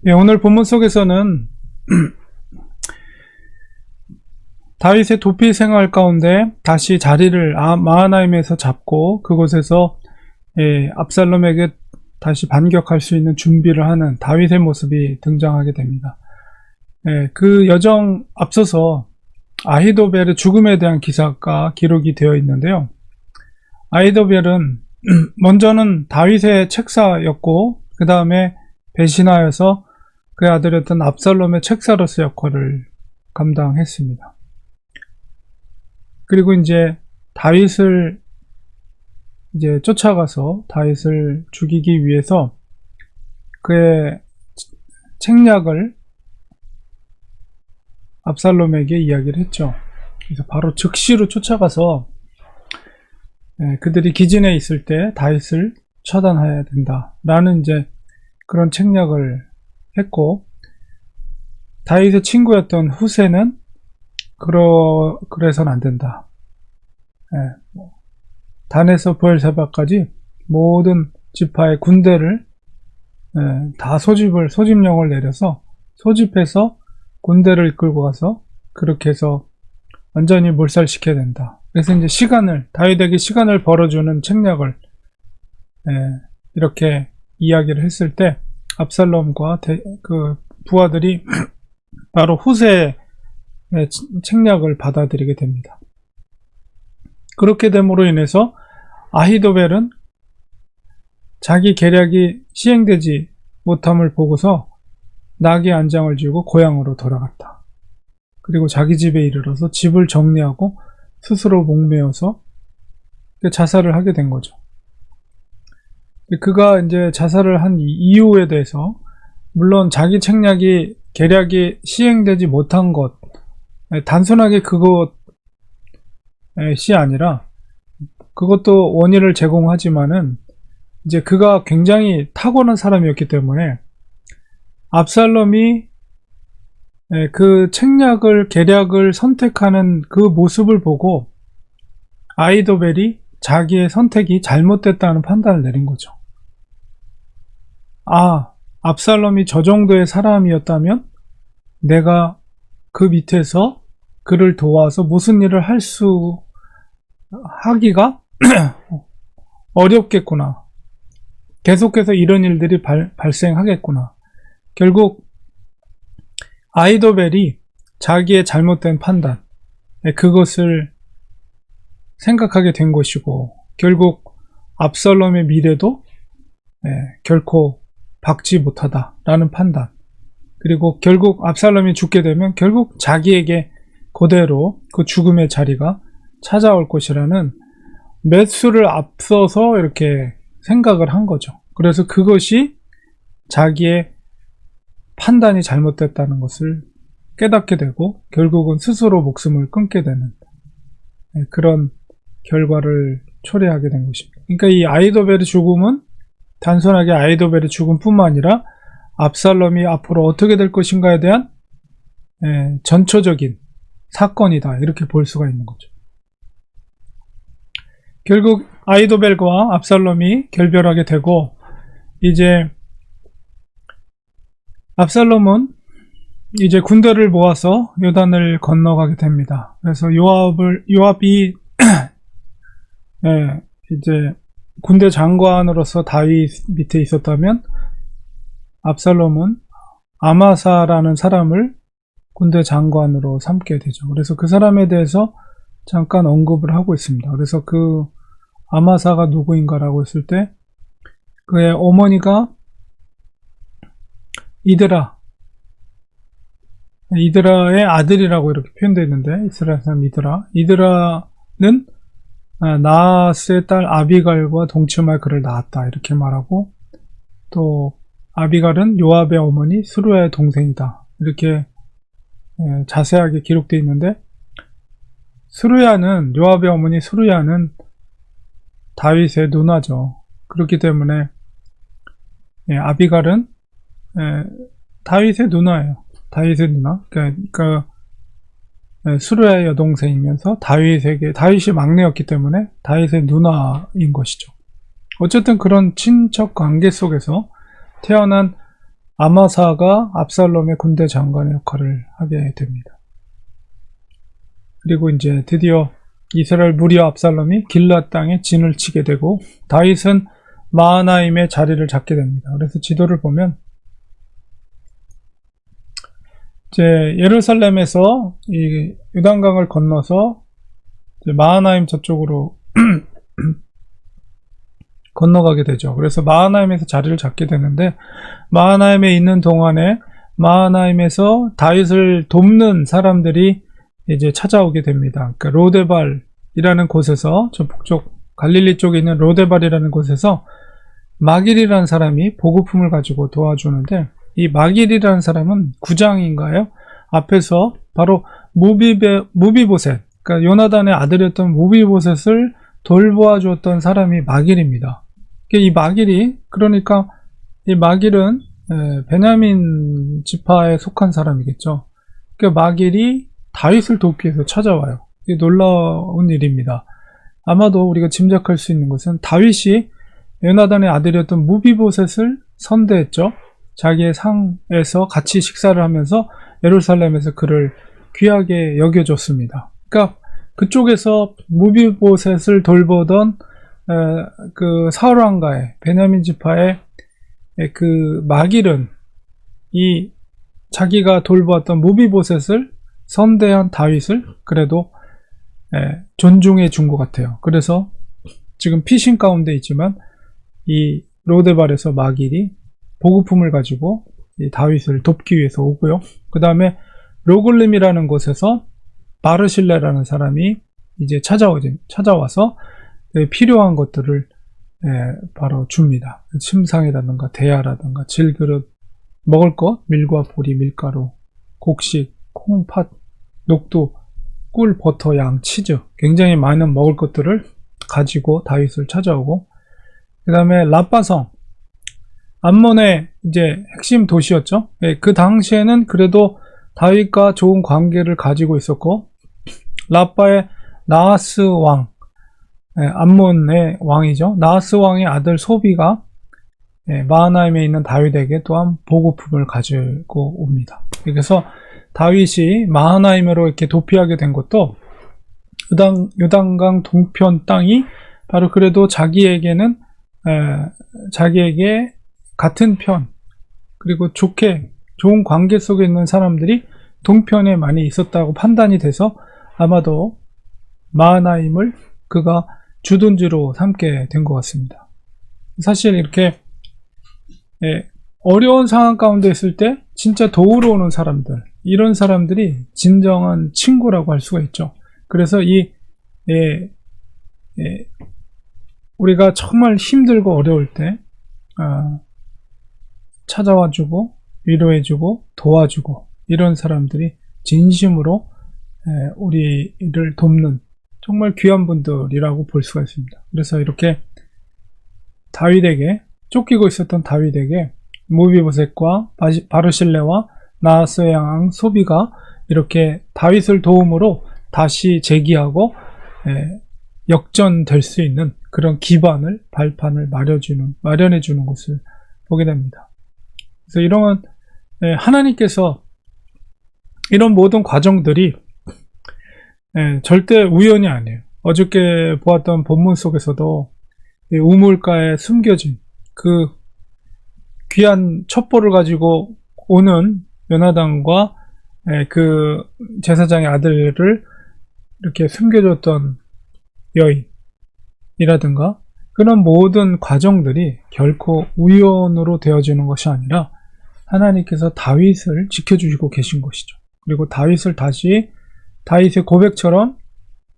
예, 오늘 본문 속에서는 다윗의 도피 생활 가운데 다시 자리를 마하나임에서 잡고 그곳에서 압살롬에게 다시 반격할 수 있는 준비를 하는 다윗의 모습이 등장하게 됩니다. 그 여정 앞서서 아히도벨의 죽음에 대한 기사가 기록이 되어 있는데요. 아히도벨은 먼저는 다윗의 책사였고 그 다음에 배신하여서 그의 아들이었던 압살롬의 책사로서 역할을 감당했습니다. 그리고 이제 다윗을 쫓아가서 다윗을 죽이기 위해서 그의 책략을 압살롬에게 이야기를 했죠. 그래서 바로 즉시로 쫓아가서 그들이 기진에 있을 때 다윗을 처단해야 된다라는 이제 그런 책략을 했고, 다윗의 친구였던 후세는 그래서는 안 된다. 단에서 브엘세바까지 모든 지파의 군대를 다 소집령을 내려서 소집해서 군대를 이끌고 가서 그렇게 해서 완전히 몰살시켜야 된다. 그래서 이제 다윗에게 시간을 벌어주는 책략을 이렇게 이야기를 했을 때 압살롬과 그 부하들이 바로 후세의 책략을 받아들이게 됩니다. 그렇게 됨으로 인해서 아히도벨은 자기 계략이 시행되지 못함을 보고서 나귀 안장을 쥐고 고향으로 돌아갔다. 그리고 자기 집에 이르러서 집을 정리하고 스스로 목매어서 자살을 하게 된 거죠. 그가 이제 자살을 한 이유에 대해서 물론 자기 계략이 시행되지 못한 것, 단순하게 그것이 아니라 그것도 원인을 제공하지만은 이제 그가 굉장히 탁월한 사람이었기 때문에 압살롬이 그 계략을 선택하는 그 모습을 보고 아히도벨이 자기의 선택이 잘못됐다는 판단을 내린 거죠. 압살롬이 저 정도의 사람이었다면 내가 그 밑에서 그를 도와서 무슨 일을 하기가 어렵겠구나. 계속해서 이런 일들이 발생하겠구나. 결국 아히도벨이 자기의 잘못된 판단, 그것을 생각하게 된 것이고 결국 압살롬의 미래도 결코 박지 못하다라는 판단, 그리고 결국 압살롬이 죽게 되면 결국 자기에게 그대로 그 죽음의 자리가 찾아올 것이라는 몇 수를 앞서서 이렇게 생각을 한 거죠. 그래서 그것이 자기의 판단이 잘못됐다는 것을 깨닫게 되고 결국은 스스로 목숨을 끊게 되는 그런 결과를 초래하게 된 것입니다. 그러니까 이 아히도벨의 죽음은 단순하게 아히도벨의 죽음뿐만 아니라 압살롬이 앞으로 어떻게 될 것인가에 대한 전초적인 사건이다, 이렇게 볼 수가 있는 거죠. 결국 아히도벨과 압살롬이 결별하게 되고 이제 압살롬은 이제 군대를 모아서 요단을 건너가게 됩니다. 그래서 요압이 이제 군대 장관으로서 다윗 밑에 있었다면 압살롬은 아마사라는 사람을 군대 장관으로 삼게 되죠. 그래서 그 사람에 대해서 잠깐 언급을 하고 있습니다. 그래서 그 아마사가 누구인가라고 했을 때 그의 어머니가 이드라의 아들이라고 이렇게 표현되어 있는데, 이스라엘 사람 이드라는 나하스의 딸 아비갈과 동침할 그를 낳았다, 이렇게 말하고, 또 아비갈은 요압의 어머니 스루야의 동생이다, 이렇게 자세하게 기록되어 있는데, 요압의 어머니 스루야는 다윗의 누나죠. 그렇기 때문에 아비갈은 다윗의 누나예요. 다윗의 누나. 그러니까 스루야의 여동생이면서 다윗이 막내였기 때문에 다윗의 누나인 것이죠. 어쨌든 그런 친척 관계 속에서 태어난 아마사가 압살롬의 군대 장관의 역할을 하게 됩니다. 그리고 이제 드디어 이스라엘 무리와 압살롬이 길앗 땅에 진을 치게 되고 다윗은 마하나임의 자리를 잡게 됩니다. 그래서 지도를 보면 이제 예루살렘에서 이 요단강을 건너서 이제 마하나임 저쪽으로 건너가게 되죠. 그래서 마하나임에서 자리를 잡게 되는데 마하나임에 있는 동안에 마하나임에서 다윗을 돕는 사람들이 이제 찾아오게 됩니다. 그러니까 로데발이라는 곳에서 저 북쪽 갈릴리 쪽에 있는 로데발이라는 곳에서 마길이라는 사람이 보급품을 가지고 도와주는데 이 마길이라는 사람은 구장인가요? 앞에서 바로 무비보셋, 그러니까 요나단의 아들이었던 무비보셋을 돌보아 주었던 사람이 마길입니다. 이 마길이, 그러니까 이 마길은 베냐민 지파에 속한 사람이겠죠. 그러니까 마길이 다윗을 돕기 위해서 찾아와요. 이게 놀라운 일입니다. 아마도 우리가 짐작할 수 있는 것은 다윗이 요나단의 아들이었던 무비보셋을 선대했죠. 자기의 상에서 같이 식사를 하면서 예루살렘에서 그를 귀하게 여겨줬습니다. 그러니까 그쪽에서 무비보셋을 돌보던 그 사울왕가의 베냐민 지파의 그 마길은 이 자기가 돌보았던 무비보셋을 선대한 다윗을 그래도 존중해 준 것 같아요. 그래서 지금 피신 가운데 있지만 이 로데발에서 마길이 보급품을 가지고 이 다윗을 돕기 위해서 오고요. 그 다음에 로글림이라는 곳에서 바르실레라는 사람이 이제 찾아와서 필요한 것들을 바로 줍니다. 침상이라든가 대야라든가 질그릇, 먹을 것, 밀과 보리, 밀가루, 곡식, 콩, 팥, 녹두, 꿀, 버터, 양, 치즈, 굉장히 많은 먹을 것들을 가지고 다윗을 찾아오고, 그 다음에 라빠성, 암몬의 이제 핵심 도시였죠. 그 당시에는 그래도 다윗과 좋은 관계를 가지고 있었고, 라빠의 나하스 왕, 암몬의 왕이죠. 나하스 왕의 아들 소비가 마하나임에 있는 다윗에게 또한 보급품을 가지고 옵니다. 그래서 다윗이 마하나임으로 이렇게 도피하게 된 것도 요단강 동편 땅이 바로 그래도 자기에게 같은 편, 그리고 좋은 관계 속에 있는 사람들이 동편에 많이 있었다고 판단이 돼서 아마도 마하나임을 그가 주둔지로 삼게 된 것 같습니다. 사실 이렇게 어려운 상황 가운데 있을 때 진짜 도우러 오는 사람들, 이런 사람들이 진정한 친구라고 할 수가 있죠. 그래서 우리가 정말 힘들고 어려울 때 찾아와주고 위로해주고 도와주고 이런 사람들이 진심으로 우리를 돕는 정말 귀한 분들이라고 볼 수가 있습니다. 그래서 이렇게 다윗에게 쫓기고 있었던 다윗에게 무비보셋과 바르실레와 나하스의 양 소비가 이렇게 다윗을 도움으로 다시 재기하고 역전될 수 있는 그런 기반을, 발판을 마련해 주는 것을 보게 됩니다. 그래서 이런 하나님께서 이런 모든 과정들이 절대 우연이 아니에요. 어저께 보았던 본문 속에서도 우물가에 숨겨진 그 귀한 첩보를 가지고 오는 요나단과 그 제사장의 아들을 이렇게 숨겨줬던 여인이라든가 그런 모든 과정들이 결코 우연으로 되어지는 것이 아니라 하나님께서 다윗을 지켜주시고 계신 것이죠. 그리고 다윗을 다시 다윗의 고백처럼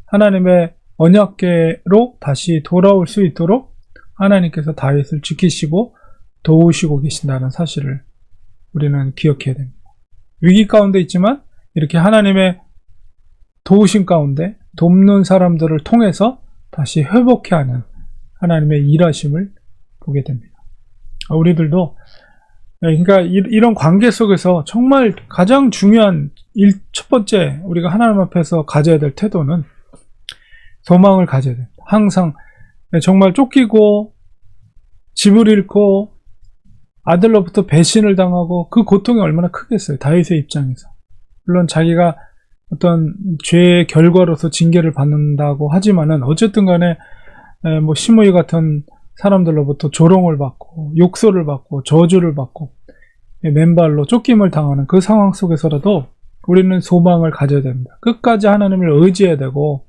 하나님의 언약궤로 다시 돌아올 수 있도록 하나님께서 다윗을 지키시고 도우시고 계신다는 사실을 우리는 기억해야 됩니다. 위기 가운데 있지만 이렇게 하나님의 도우심 가운데 돕는 사람들을 통해서 다시 회복해 하는 하나님의 일하심을 보게 됩니다. 우리들도 그러니까 이런 관계 속에서 정말 가장 중요한 첫 번째 우리가 하나님 앞에서 가져야 될 태도는 소망을 가져야 됩니다. 항상 정말 쫓기고 집을 잃고 아들로부터 배신을 당하고 그 고통이 얼마나 크겠어요. 다윗의 입장에서. 물론 자기가 어떤 죄의 결과로서 징계를 받는다고 하지만은 어쨌든 간에 뭐 시므이 같은 사람들로부터 조롱을 받고 욕설을 받고 저주를 받고 맨발로 쫓김을 당하는 그 상황 속에서라도 우리는 소망을 가져야 됩니다. 끝까지 하나님을 의지해야 되고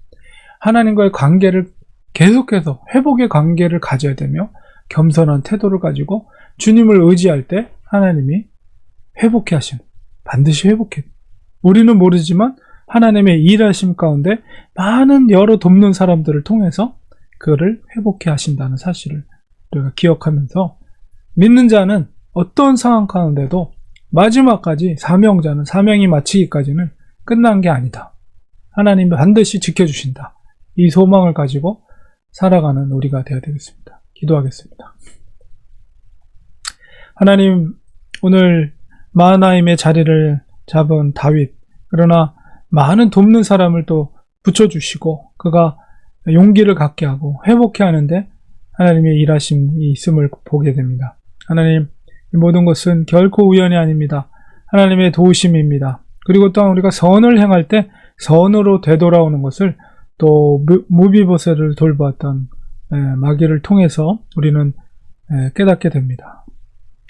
하나님과의 관계를 계속해서 회복의 관계를 가져야 되며 겸손한 태도를 가지고 주님을 의지할 때 하나님이 회복해 하시는, 반드시 회복해. 우리는 모르지만 하나님의 일하심 가운데 많은 여러 돕는 사람들을 통해서 그를 회복해 하신다는 사실을 우리가 기억하면서 믿는 자는 어떤 상황 가운데도 마지막까지 사명자는 사명이 마치기까지는 끝난 게 아니다. 하나님이 반드시 지켜주신다. 이 소망을 가지고 살아가는 우리가 되어야 되겠습니다. 기도하겠습니다. 하나님, 오늘 마하나임의 자리를 잡은 다윗, 그러나 많은 돕는 사람을 또 붙여주시고 그가 용기를 갖게 하고 회복해 하는데 하나님의 일하심이 있음을 보게 됩니다. 하나님, 이 모든 것은 결코 우연이 아닙니다. 하나님의 도우심입니다. 그리고 또한 우리가 선을 행할 때 선으로 되돌아오는 것을 또 무비보셋을 돌보았던 마귀를 통해서 우리는 깨닫게 됩니다.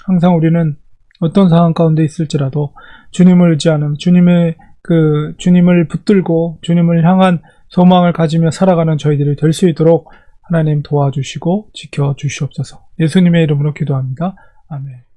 항상 우리는 어떤 상황 가운데 있을지라도 주님을 의지하는, 주님을 붙들고 주님을 향한 소망을 가지며 살아가는 저희들이 될 수 있도록 하나님 도와주시고 지켜주시옵소서. 예수님의 이름으로 기도합니다. 아멘.